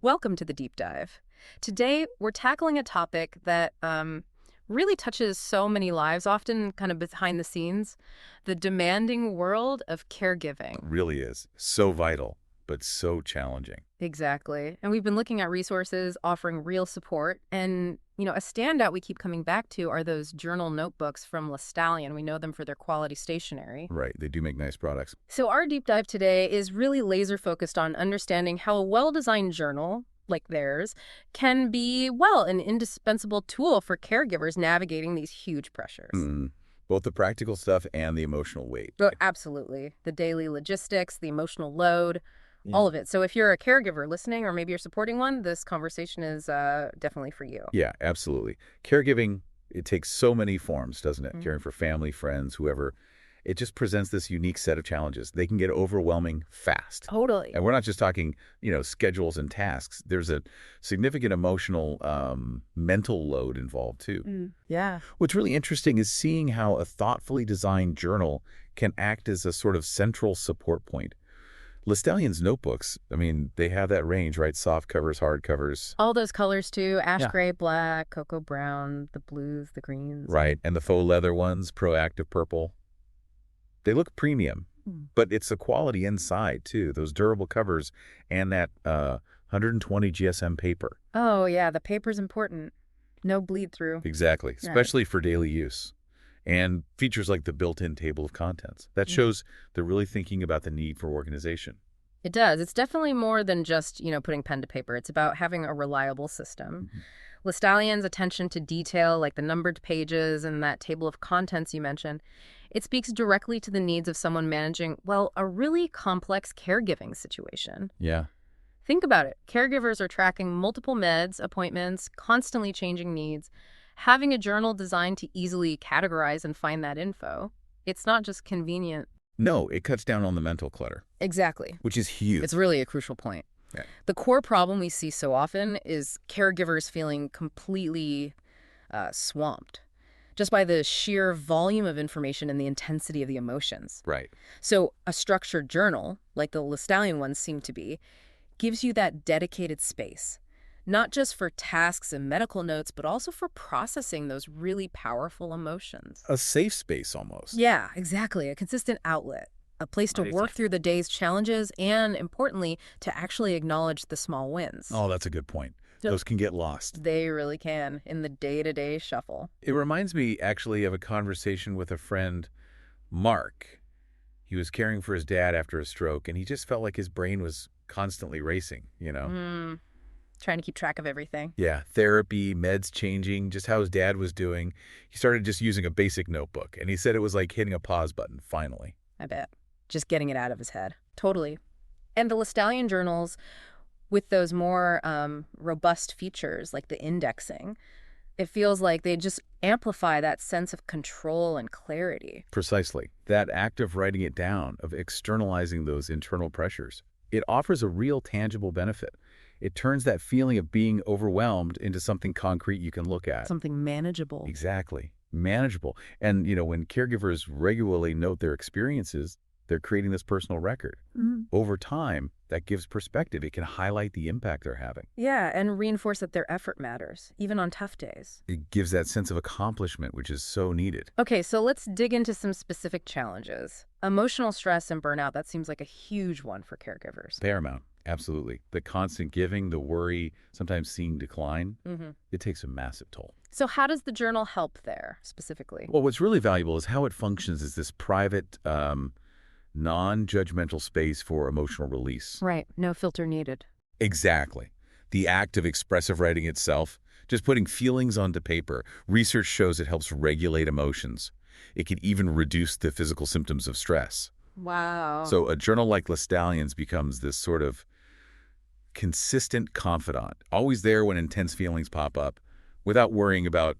Welcome to the deep dive. Today, we're tackling a topic that really touches so many lives, often kind of behind the scenes, the demanding world of caregiving. Really is. So vital, but so challenging. Exactly. And we've been looking at resources offering real support. And, a standout we keep coming back to are those journal notebooks from La Stallion. We know them for their quality stationery. Right. They do make nice products. So our deep dive today is really laser focused on understanding how a well-designed journal like theirs can be, well, an indispensable tool for caregivers navigating these huge pressures. Both the practical stuff and the emotional weight. But absolutely. The daily logistics, the emotional load, Yeah. all of it. So if you're a caregiver listening, or maybe you're supporting one, this conversation is definitely for you. Yeah, absolutely. Caregiving, it takes so many forms, doesn't it? Mhm. Caring for family, friends, whoever. It just presents this unique set of challenges. They can get overwhelming fast. Totally. And we're not just talking, schedules and tasks. There's a significant emotional, mental load involved, too. Yeah. What's really interesting is seeing how a thoughtfully designed journal can act as a sort of central support point. Lestallion's notebooks, they have that range, right? Soft covers, hard covers. All those colors too, ash Yeah. gray, black, cocoa brown, the blues, the greens. Right. And the faux leather ones, proactive purple. They look premium, but it's the quality inside, too. Those durable covers and that 120 GSM paper. Oh, yeah, the paper's important. No bleed through. Exactly. Right. Especially for daily use. And features like the built-in table of contents. That shows they're really thinking about the need for organization. It does. It's definitely more than just, putting pen to paper. It's about having a reliable system. Lestallion's attention to detail, like the numbered pages and that table of contents you mentioned, it speaks directly to the needs of someone managing, well, a really complex caregiving situation. Yeah. Think about it. Caregivers are tracking multiple meds, appointments, constantly changing needs. Having a journal designed to easily categorize and find that info, it's not just convenient. No, it cuts down on the mental clutter, Exactly. which is huge. It's really a crucial point. Yeah. The core problem we see so often is caregivers feeling completely swamped just by the sheer volume of information and the intensity of the emotions. Right. So a structured journal, like the Lestallion ones seem to be, gives you that dedicated space, not just for tasks and medical notes, but also for processing those really powerful emotions. A safe space almost. Yeah, exactly. A consistent outlet, a place to Right. work through the day's challenges and, importantly, to actually acknowledge the small wins. Oh, that's a good point. Yep. Those can get lost. They really can in the day-to-day shuffle. It reminds me actually of a conversation with a friend, Mark. He was caring for his dad after a stroke, and he just felt like his brain was constantly racing. Trying to keep track of everything. Yeah, therapy, meds changing, just how his dad was doing. He started just using a basic notebook, and he said it was like hitting a pause button, finally. I bet. Just getting it out of his head. Totally. And the Lestallion journals, with those more robust features like the indexing, it feels like they just amplify that sense of control and clarity. Precisely. That act of writing it down, of externalizing those internal pressures, it offers a real tangible benefit. It turns that feeling of being overwhelmed into something concrete you can look at. Something manageable. Exactly. Manageable. And, when caregivers regularly note their experiences, they're creating this personal record. Over time, that gives perspective. It can highlight the impact they're having. Yeah, and reinforce that their effort matters, even on tough days. It gives that sense of accomplishment, which is so needed. Okay, so let's dig into some specific challenges. Emotional stress and burnout, that seems like a huge one for caregivers. Paramount. Absolutely. The constant giving, the worry, sometimes seeing decline, it takes a massive toll. So how does the journal help there, specifically? Well, what's really valuable is how it functions as this private, non-judgmental space for emotional release. Right, no filter needed. Exactly. The act of expressive writing itself, just putting feelings onto paper, research shows it helps regulate emotions. It can even reduce the physical symptoms of stress. Wow. So a journal like Lestallion's becomes this sort of consistent confidant, always there when intense feelings pop up, without worrying about,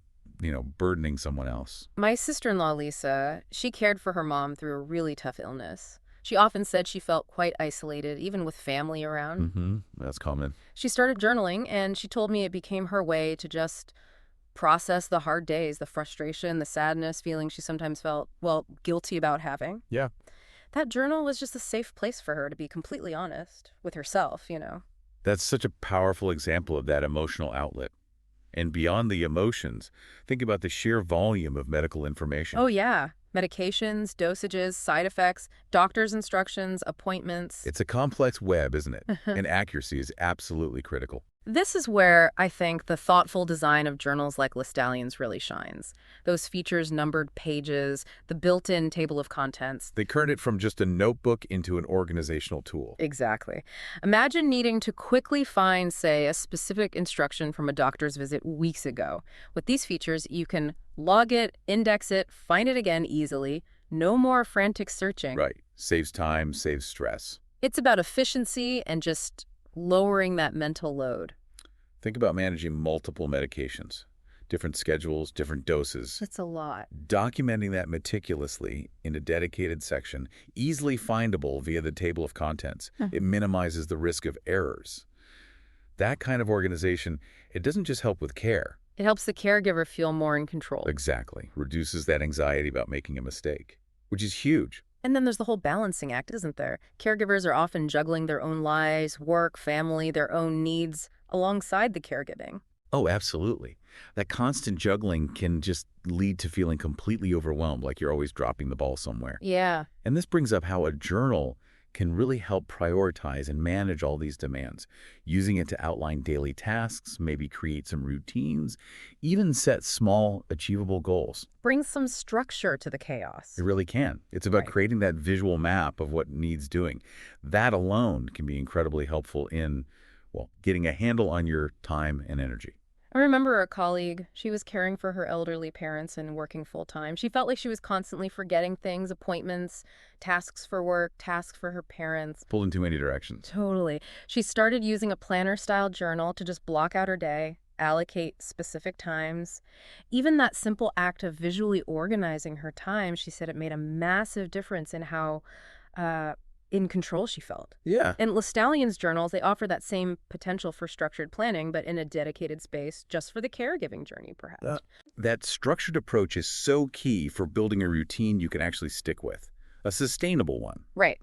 burdening someone else. My sister-in-law, Lisa, she cared for her mom through a really tough illness. She often said she felt quite isolated, even with family around. That's common. She started journaling, and she told me it became her way to just process the hard days, the frustration, the sadness, feeling she sometimes felt, well, guilty about having. Yeah. That journal was just a safe place for her to be completely honest with herself, That's such a powerful example of that emotional outlet. And beyond the emotions, think about the sheer volume of medical Oh, information. yeah. Medications, dosages, side effects, doctor's instructions, appointments. It's a complex web, isn't it? And accuracy is absolutely critical. This is where I think the thoughtful design of journals like Listallian's really shines. Those features numbered pages, the built-in table of contents. They turned it from just a notebook into an organizational tool. Exactly. Imagine needing to quickly find, say, a specific instruction from a doctor's visit weeks ago. With these features, you can log it, index it, find it again easily. No more frantic searching. Right. Saves time, saves stress. It's about efficiency and just lowering that mental load. Think about managing multiple medications, different schedules, different doses. It's a lot. Documenting that meticulously in a dedicated section, easily findable via the table of contents. It minimizes the risk of errors. That kind of organization, it doesn't just help with care. It helps the caregiver feel more in control. Exactly. Reduces that anxiety about making a mistake, which is huge. And then there's the whole balancing act, isn't there? Caregivers are often juggling their own lives, work, family, their own needs alongside the caregiving. Oh, absolutely. That constant juggling can just lead to feeling completely overwhelmed, like you're always dropping the ball somewhere. Yeah. And this brings up how a journal can really help prioritize and manage all these demands, using it to outline daily tasks, maybe create some routines, even set small, achievable goals. Brings some structure to the chaos. It really can. It's about Right. creating that visual map of what needs doing. That alone can be incredibly helpful in, well, getting a handle on your time and energy. I remember a colleague, she was caring for her elderly parents and working full time. She felt like she was constantly forgetting things, appointments, tasks for work, tasks for her parents. Pulled in too many directions. Totally. She started using a planner-style journal to just block out her day, allocate specific times. Even that simple act of visually organizing her time, she said it made a massive difference in how in control she felt. Yeah. In Listallian's journals, they offer that same potential for structured planning, but in a dedicated space just for the caregiving journey, perhaps. That structured approach is so key for building a routine you can actually stick with, a sustainable one. Right.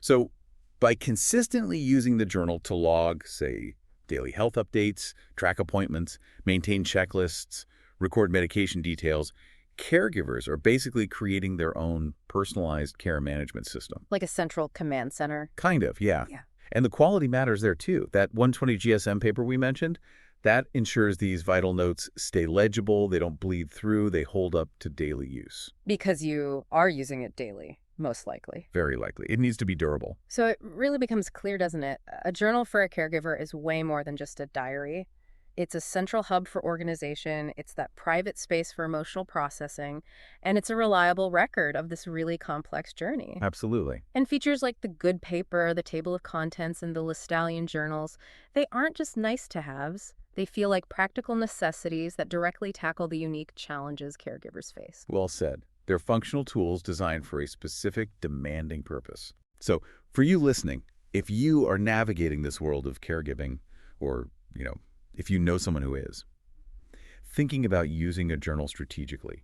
So by consistently using the journal to log, say, daily health updates, track appointments, maintain checklists, record medication details, caregivers are basically creating their own personalized care management system. Like a central command center. Kind of, yeah. Yeah. And the quality matters there too. That 120 GSM paper we mentioned, that ensures these vital notes stay legible, they don't bleed through, they hold up to daily use. Because you are using it daily, most likely. Very likely. It needs to be durable. So it really becomes clear, doesn't it? A journal for a caregiver is way more than just a diary. It's a central hub for organization, it's that private space for emotional processing, and it's a reliable record of this really complex journey. Absolutely. And features like the good paper, the table of contents, and the Listallian journals, they aren't just nice-to-haves. They feel like practical necessities that directly tackle the unique challenges caregivers face. Well said. They're functional tools designed for a specific, demanding purpose. So, for you listening, if you are navigating this world of caregiving, or, if you know someone who is, thinking about using a journal strategically,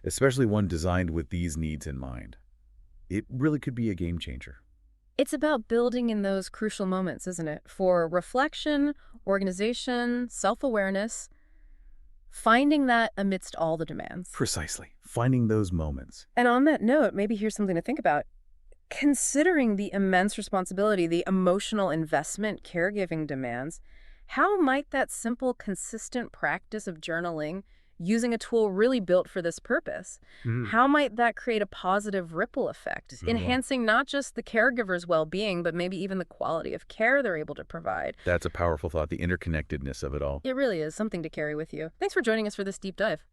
especially one designed with these needs in mind, it really could be a game changer. It's about building in those crucial moments, isn't it? For reflection, organization, self-awareness, finding that amidst all the demands. Precisely. Finding those moments. And on that note, maybe here's something to think about. Considering the immense responsibility, the emotional investment caregiving demands, how might that simple, consistent practice of journaling, using a tool really built for this purpose, how might that create a positive ripple effect, enhancing not just the caregiver's well-being, but maybe even the quality of care they're able to provide? That's a powerful thought, the interconnectedness of it all. It really is something to carry with you. Thanks for joining us for this deep dive.